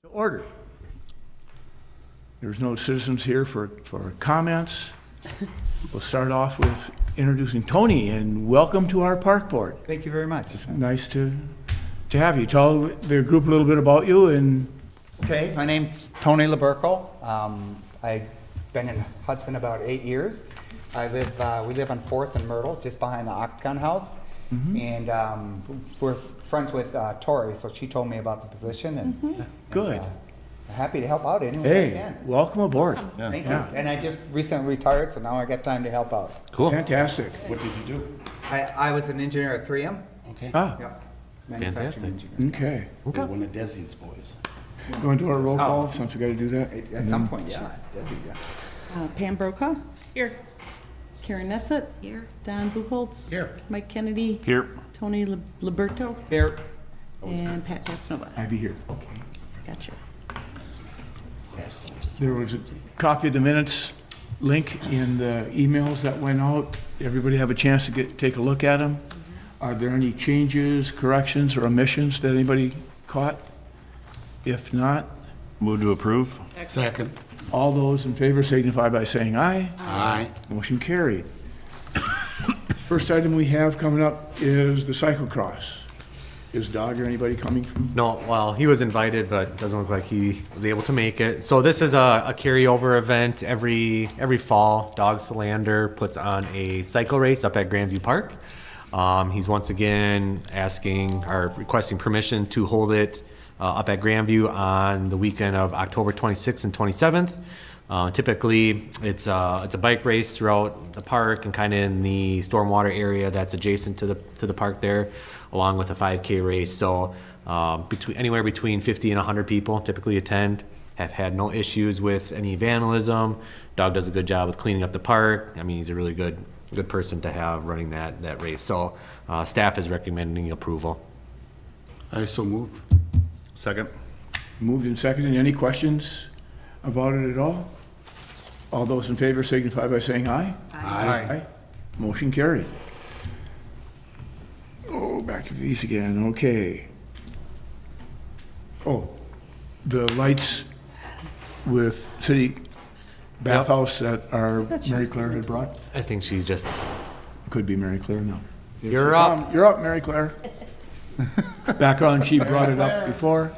To order. There's no citizens here for comments. We'll start off with introducing Tony, and welcome to our park board. Thank you very much. Nice to have you. Tell the group a little bit about you and... Okay, my name's Tony LaBurco. I've been in Hudson about 8 years. We live on 4th and Myrtle, just behind the Octagon House. And we're friends with Tori, so she told me about the position. And, Good. Happy to help out any way I Hey, can. welcome aboard. Thank you. And I just recently retired, so now I got time to help out. Cool. Fantastic. What did you do? I was an engineer at 3M. Okay. Ah, Yep. Manufacturing Fantastic. engineer. okay. You're one of Desi's boys. You want to do our roll call since we got to do that? At some point, yeah. Desi, yeah. Pam Brokaw. Here. Karen Nessett. Here. Don Buchholz. Here. Mike Kennedy. Here. Tony Liberto. Here. And Pat Casanova. I'd be here. Gotcha. There was a copy of the minutes link in the emails that went out. Everybody have a chance to take a look at them. Are there any changes, corrections, or omissions that anybody caught? If not, Move to approve. Second. all those in favor signify by saying aye. Aye. Motion carried. First item we have coming up is the cyclocross. Is Doug or anybody coming from? No, well, he was invited, but doesn't look like he was able to make it. So this is a carryover event every fall. Dog Solander puts on a cycle race up at Grandview Park. He's once again asking or requesting permission to hold it up at Grandview on the weekend of October 26th and 27th. Typically, it's a bike race throughout the park and kind of in the stormwater area that's adjacent to the park there, along with a 5K race. So anywhere between 50 and 100 people typically attend. Have had no issues with any vandalism. Dog does a good job with cleaning up the park. I mean, he's a really good person to have running that race. So staff is recommending approval. I so move. Second. Moved and seconded. Any questions about it at all? All those in favor signify by saying aye. Aye. Motion carried. Oh, back to these again, okay. Oh, the lights with city bathhouse that our Mary Claire had brought? I think she's just. Could be Mary Claire, no. You're up. You're up, Mary Claire. Back on, she brought it up before.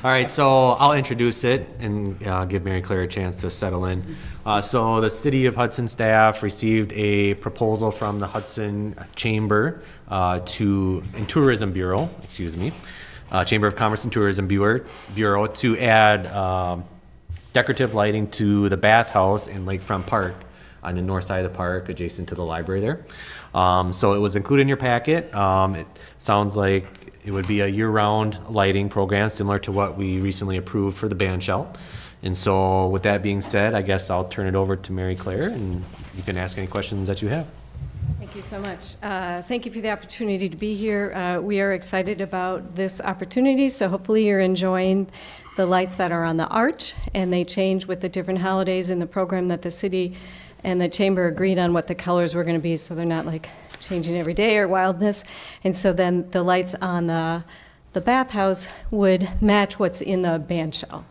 All right, so I'll introduce it and give Mary Claire a chance to settle in. So the City of Hudson staff received a proposal from the Hudson Chamber and Tourism Bureau, Chamber of Commerce and Tourism Bureau to add decorative lighting to the bathhouse in Lakefront Park on the north side of the park, adjacent to the library there. So it was included in your packet. It sounds like it would be a year-round lighting program similar to what we recently approved for the band shell. And so with that being said, I guess I'll turn it over to Mary Claire and you can ask any questions that you have. Thank you so much. Thank you for the opportunity to be here. We are excited about this opportunity, so hopefully you're enjoying the lights that are on the arch, and they change with the different holidays in the program that the city and the chamber agreed on what the colors were going to be, so they're not like changing every day or wildness. And so then the lights on the bathhouse would match what's in the band shell.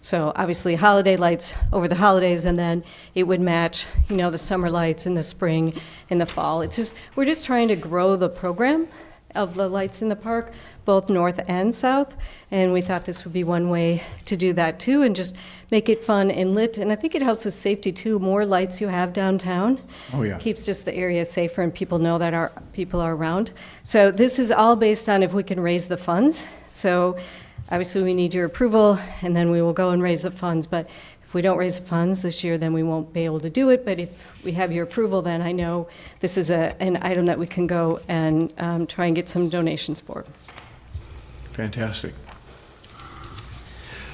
So obviously holiday lights over the holidays, and then it would match, the summer lights in the spring and the fall. We're just trying to grow the program of the lights in the park, both north and south, and we thought this would be one way to do that too, and just make it fun and lit. And I think it helps with safety too. More lights you have downtown, Oh, yeah. keeps just the area safer, and people know that our people are around. So this is all based on if we can raise the funds. So obviously we need your approval, and then we will go and raise the funds. But if we don't raise the funds this year, then we won't be able to do it. But if we have your approval, then I know this is an item that we can go and try and get some donations for. Fantastic.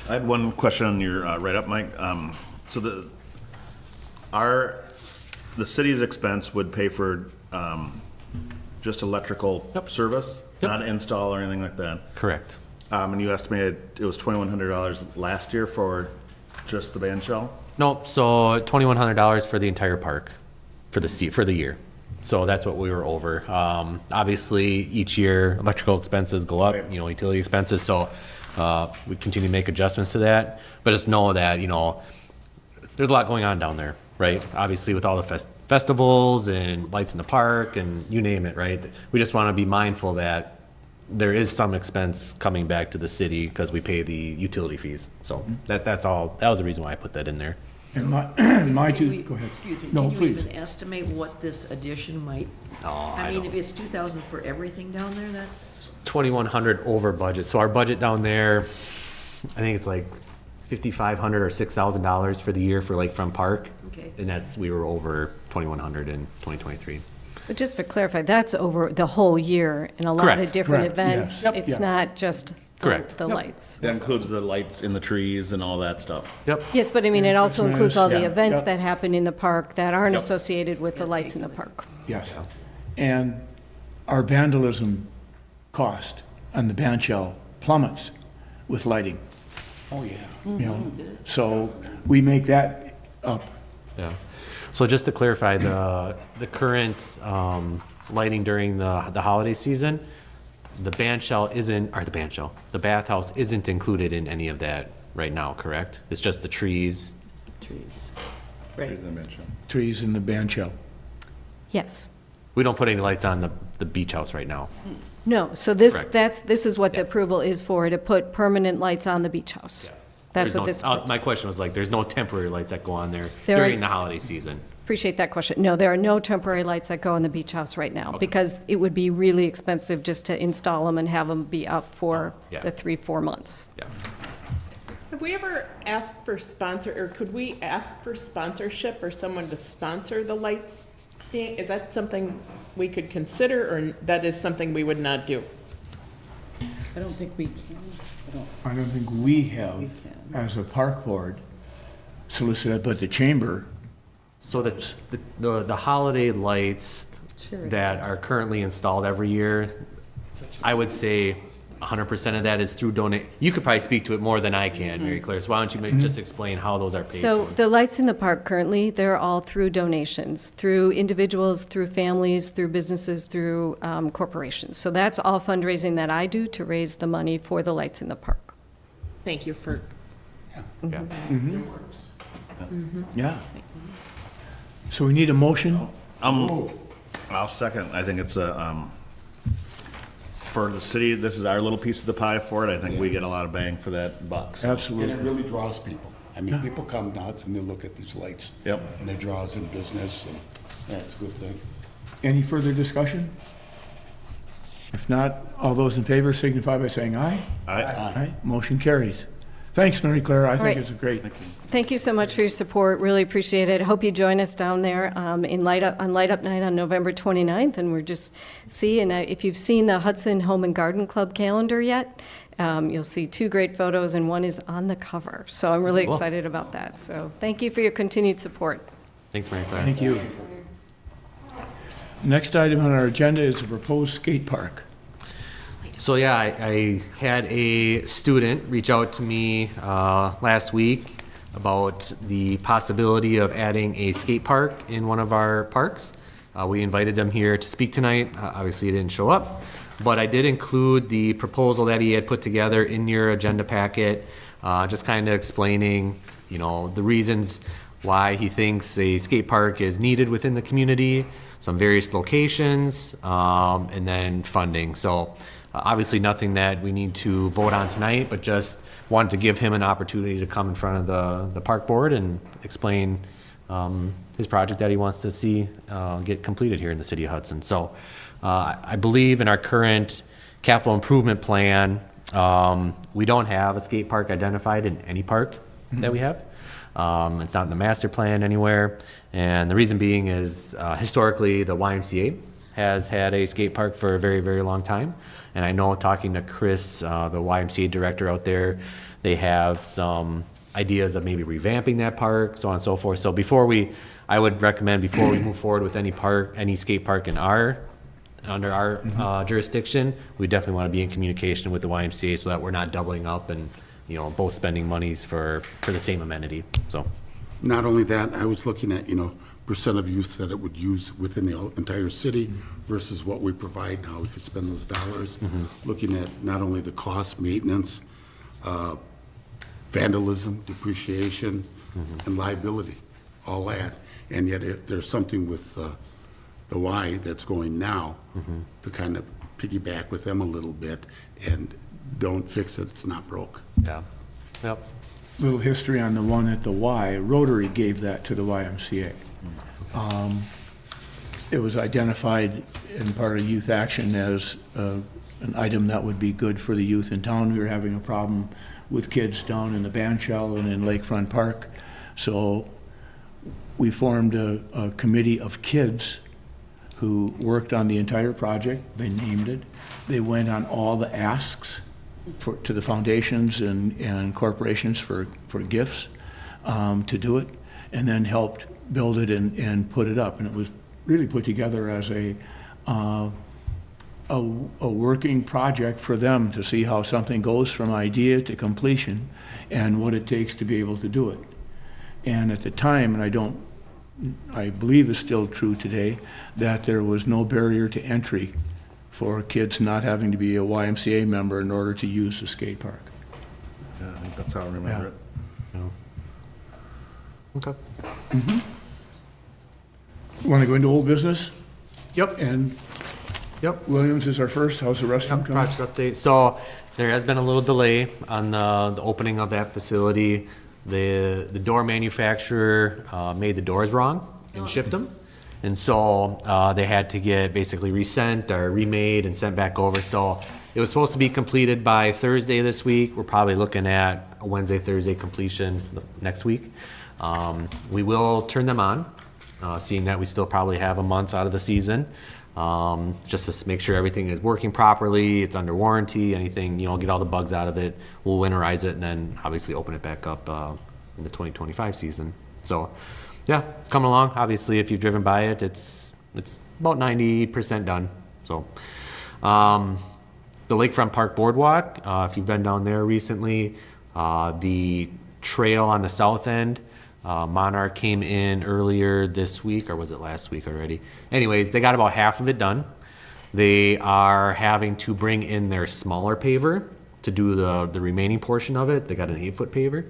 I had one question on your write-up, Mike. So the city's expense would pay for just electrical service, not install or anything like that. Correct. And you estimated it was $2,100 last year for just the band shell? Nope, so $2,100 for the entire park for the year. So that's what we were over. Obviously, each year electrical expenses go up, Right. utility expenses. So We continue to make adjustments to that, but just know that, there's a lot going on down there, right? Obviously with all the festivals and lights in the park and you name it, right? We just want to be mindful that there is some expense coming back to the city because we pay the utility fees. So that's all, that was the reason why I put that in there. And my Can two, we- go ahead. Excuse me, No, can you please. even estimate what this addition might? I mean, don't. if it's 2,000 for everything down there, that's, 2,100 over budget. So our budget down there, I think it's like $5,500 or $6,000 for the year for Lakefront Park. Okay. And we were over 2,100 in 2023. But just for clarify, that's over the whole year in a lot Correct. of different Correct, events. yes. Yep. It's Yeah. not just Correct. the lights. That includes the lights in the trees and all that stuff. Yep. Yes, but I mean, it also includes all the Christmas, events yep. that happen in the park that aren't Yep. associated with the lights in the park. Yes. And our vandalism cost on the band shell plummets with lighting, Oh, yeah. you know? So we make that up. Yeah. So just to clarify, the current lighting during the holiday season, the bathhouse isn't included in any of that right now, correct? It's just the trees. just the trees. Right. Trees in the band shell. Yes. We don't put any lights on the beach house right now. No, so Correct. this is what the Yeah. approval is for, to put permanent lights on the beach house. That's There's what no- this, My question was like, there's no temporary lights that go on there There are- during the holiday season. appreciate that question. No, there are no temporary lights that go on the beach house right now, because it would be really expensive just to install them and have them be up for yeah. the 3-4 months. Yeah. Have we ever asked for sponsor, or could we ask for sponsorship or someone to sponsor the lights? Is that something we could consider, or that is something we would not do? I don't think we can. I don't think we have, as a park board, solicited, but the chamber, So the holiday lights Sure. that are currently installed every year, I would say 100% of that is through donate. You could probably speak to it more than I can, Mary Claire. So why don't you just explain how those are paid So for? the lights in the park currently, they're all through donations, through individuals, through families, through businesses, through corporations. So that's all fundraising that I do to raise the money for the lights in the park. Thank you for, Yeah. yeah. So we need a motion? I'll second. I think it's for the city, this is our little piece of the pie for it. I think we get a lot of bang for that buck. So. And Absolutely. it really draws people. I mean, people come nuts and they look at these lights. Yep. And it draws in business, and yeah, it's a good thing. Any further discussion? If not, all those in favor signify by saying aye. Aye. Motion carries. Thanks, Mary Claire. I think right. it's a great. Thank you so much for your support. Really appreciate it. Hope you join us down there in Light Up Night on November 29th. And we're just seeing, if you've seen the Hudson Home and Garden Club calendar yet, you'll see 2 great photos, and one is on the cover. So I'm really Cool. excited about that. So thank you for your continued support. Thanks, Mary Claire. Thank you. Next item on our agenda is a proposed skate park. So yeah, I had a student reach out to me last week about the possibility of adding a skate park in one of our parks. We invited him here to speak tonight. Obviously, he didn't show up, but I did include the proposal that he had put together in your agenda packet, just kind of explaining, the reasons why he thinks a skate park is needed within the community, some various locations, and then funding. So obviously nothing that we need to vote on tonight, but just wanted to give him an opportunity to come in front of the park board and explain his project that he wants to see get completed here in the city of Hudson. So I believe in our current capital improvement plan, we don't have a skate park identified in any park that we have. It's not in the master plan anywhere. And the reason being is historically the YMCA has had a skate park for a very, very long time. And I know, talking to Chris, the YMCA director out there, they have some ideas of maybe revamping that park, so on and so forth. So I would recommend before we move forward with any skate park under our jurisdiction, we definitely want to be in communication with the YMCA so that we're not doubling up and, both spending monies for the same amenity, so. Not only that, I was looking at, percent of youth that it would use within the entire city versus what we provide, and how we could spend those dollars. Looking at not only the cost, maintenance, vandalism, depreciation, and liability, all that. And yet if there's something with the Y that's going now, to kind of piggyback with them a little bit, and don't fix it, it's not broke. Yeah. Yep. Little history on the one at the Y, Rotary gave that to the YMCA. It was identified in part of youth action as an item that would be good for the youth in town. We were having a problem with kids down in the band shell and in Lakefront Park. So we formed a committee of kids who worked on the entire project. They named it. They went on all the asks to the foundations and corporations for gifts to do it, and then helped build it and put it up. And it was really put together as a working project for them to see how something goes from idea to completion and what it takes to be able to do it. And at the time, and I believe it's still true today, that there was no barrier to entry for kids not having to be a YMCA member in order to use the skate park. Yeah, I think that's how I remember Yeah. it. Okay. Want to go into old business? Yep. And Yep. Williams is our first. How's the rest of them coming? Project update. So there has been a little delay on the opening of that facility. The door manufacturer made the doors wrong and shipped them. And so they had to get basically resent or remade and sent back over. So it was supposed to be completed by Thursday this week. We're probably looking at a Wednesday, Thursday completion next week. We will turn them on, seeing that we still probably have a month out of the season. Just to make sure everything is working properly, it's under warranty, anything, get all the bugs out of it. We'll winterize it and then obviously open it back up in the 2025 season. So, yeah, it's coming along. Obviously, if you've driven by it, it's about 90% done. So, the Lakefront Park Boardwalk, if you've been down there recently, the trail on the south end, Monarch came in earlier this week, or was it last week already? Anyways, they got about half of it done. They are having to bring in their smaller paver to do the remaining portion of it. They got an 8-foot paver.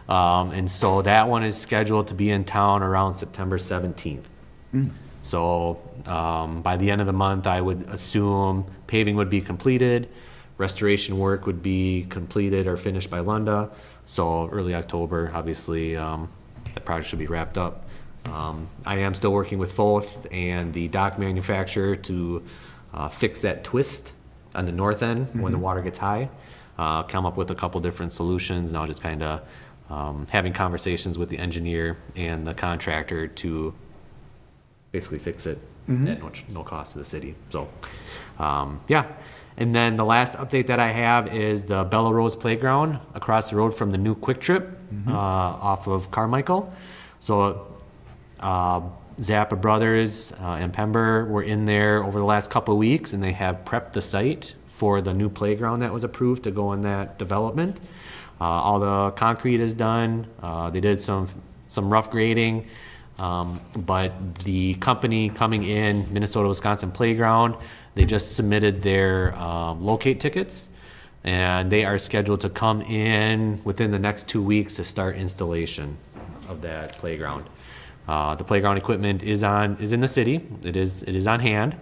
And so that one is scheduled to be in town around September 17th. So by the end of the month, I would assume paving would be completed, restoration work would be completed or finished by Lunda. So early October, obviously, that project should be wrapped up. I am still working with Foth and the dock manufacturer to fix that twist on the north end when the water gets high. Come up with a couple different solutions. Now just kind of having conversations with the engineer and the contractor to basically fix it at no cost to the city. So, yeah. And then the last update that I have is the Bella Rose Playground across the road from the new Quick Trip off of Carmichael. So Zappa Brothers and Pember were in there over the last couple of weeks, and they have prepped the site for the new playground that was approved to go in that development. All the concrete is done. They did some rough grading, but the company coming in, Minnesota-Wisconsin Playground, they just submitted their locate tickets, and they are scheduled to come in within the next 2 weeks to start installation of that playground. The playground equipment is in the city. It is on hand,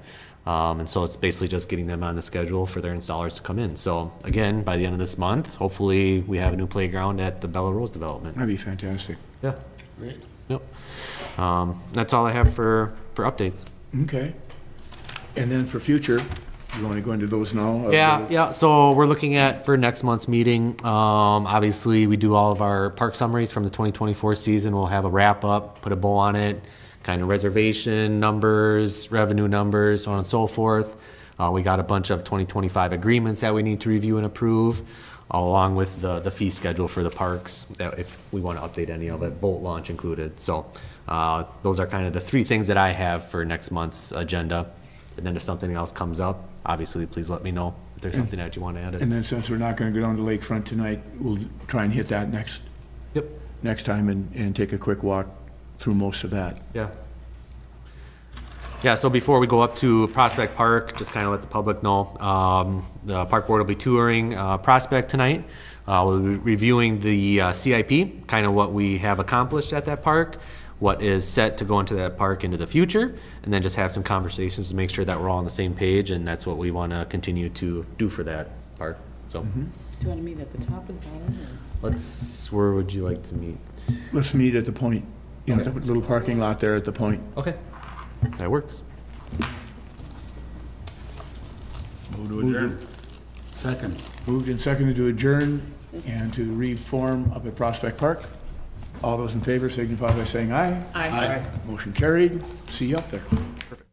and so it's basically just getting them on the schedule for their installers to come in. So again, by the end of this month, hopefully we have a new playground at the Bella Rose development. That'd be fantastic. Yeah. Great. Yep. That's all I have for updates. Okay. And then for future, you want to go into those now? Yeah. So we're looking at for next month's meeting. Obviously, we do all of our park summaries from the 2024 season. We'll have a wrap up, put a bow on it, kind of reservation numbers, revenue numbers, so on and so forth. We got a bunch of 2025 agreements that we need to review and approve, along with the fee schedule for the parks, that if we want to update any of it, boat launch included. So those are kind of the three things that I have for next month's agenda. And then if something else comes up, obviously, please let me know if there's something that you want to add. And then since we're not going to go down to Lakefront tonight, we'll try and hit that next time and take a quick walk through most of that. Yeah, so before we go up to Prospect Park, just kind of let the public know, the park board will be touring Prospect tonight. We'll be reviewing the CIP, kind of what we have accomplished at that park, what is set to go into that park into the future, and then just have some conversations to make sure that we're all on the same page, and that's what we want to continue to do for that park. So Do you want to meet at the top or the bottom? Or? where would you like to meet? Let's meet at the point, you know, the little parking lot there at the point. Okay, that works. Move to adjourn. Second. Moved and seconded to adjourn and to reform up at Prospect Park. All those in favor signify by saying aye. Aye. Motion carried. See you up there. Perfect.